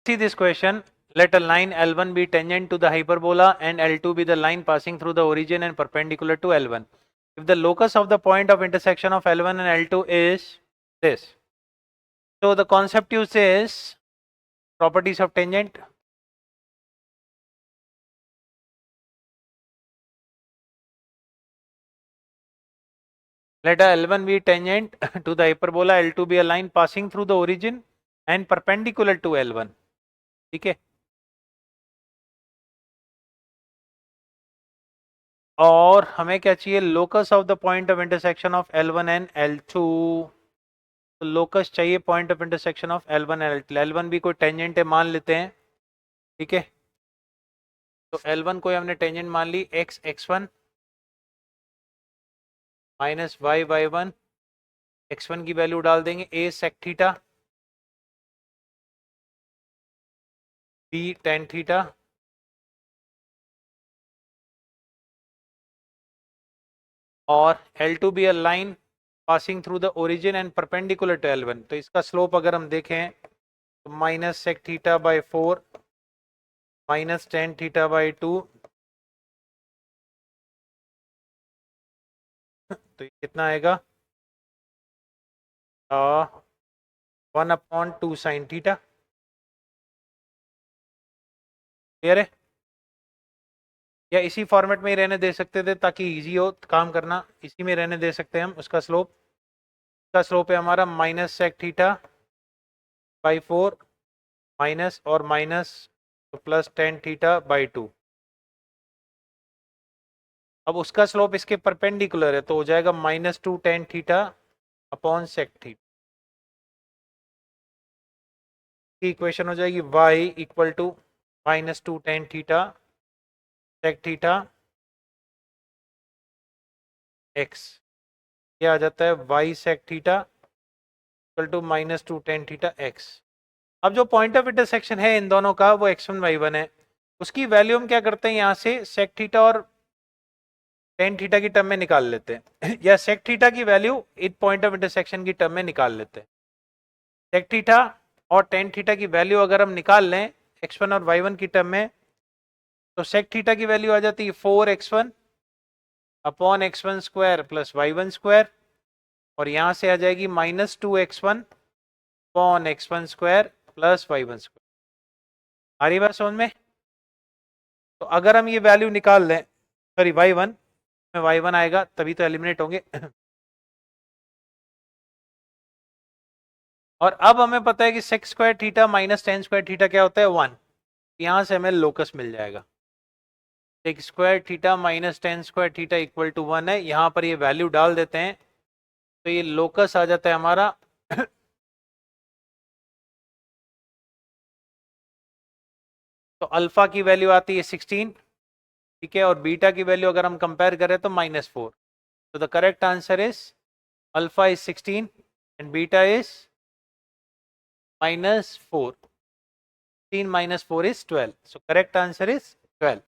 See this question. Let a line L1 be tangent to the hyperbola and L2 be the line passing through the origin and perpendicular to L1. If the locus of the point of intersection of L1 and L2 is this. So the concept used is properties of tangent. Let a L1 be tangent to the hyperbola, L2 be a line passing through the origin and perpendicular to L1. ठीक है, और हमें क्या चाहिए, locus of the point of intersection of L1 and L2. तो locus चाहिए point of intersection of L1 and L2. L1 भी कोई टेंजेंट है मान लेते हैं, ठीक है. तो L1 को हमने टेंजेंट मान ली, x1 माइनस y1. x1 की वैल्यू डाल देंगे a sec theta, b tan theta, और L2 भी a line passing through the origin and perpendicular to L1. तो इसका स्लोप अगर हम देखें तो minus sec theta by 4 minus tan theta by 2. तो ये कितना आएगा, 1/2 साइन थीटा. क्लियर है, या इसी फॉर्मेट में ही रहने दे सकते थे ताकि इजी हो काम करना. इसी में रहने दे सकते हैं हम. उसका स्लोप है हमारा minus sec theta by 4 minus और माइनस तो प्लस टेन थीटा बाई 2. अब उसका स्लोप इसके परपेंडिकुलर है तो हो जाएगा -2 tan theta upon sec theta. की इक्वेशन हो जाएगी y equal to -2 tan theta sec theta x. ये आ जाता है y sec theta equal to -2 tan theta x. अब जो पॉइंट ऑफ इंटरसेक्शन है इन दोनों का वो x1 y1 है. उसकी वैल्यू हम क्या करते हैं, यहाँ से सेक थीटा और टेन थीटा की टर्म में निकाल लेते हैं या सेक थीटा की value in point of intersection की टर्म में निकाल लेते हैं. सेक थीटा और टेन थीटा की वैल्यू अगर हम निकाल लें x1 और y1 की टर्म में तो सेक थीटा की वैल्यू आ जाती है 4x1 upon x1 square plus y1 square, और यहां से आ जाएगी -2x1 upon x1 square plus y1 square. आ रही बात समझ में. तो अगर हम ये वैल्यू निकाल लें, सॉरी y1 में y1 आएगा तभी तो एलिमिनेट होंगे और अब हमें पता है कि sec square theta minus tan square theta क्या होता है, 1. यहां से हमें लोकस मिल जाएगा. Sec square theta minus tan square theta equal to 1 है. यहां पर ये वैल्यू डाल देते हैं तो ये लोकस आ जाता है हमारा तो अल्फा की वैल्यू आती है 16, ठीक है, और बीटा की वैल्यू अगर हम कंपेयर करें तो -4. तो the correct answer is alpha is 16 and beta is -4. 16 - 4 is 12. So correct answer is 12.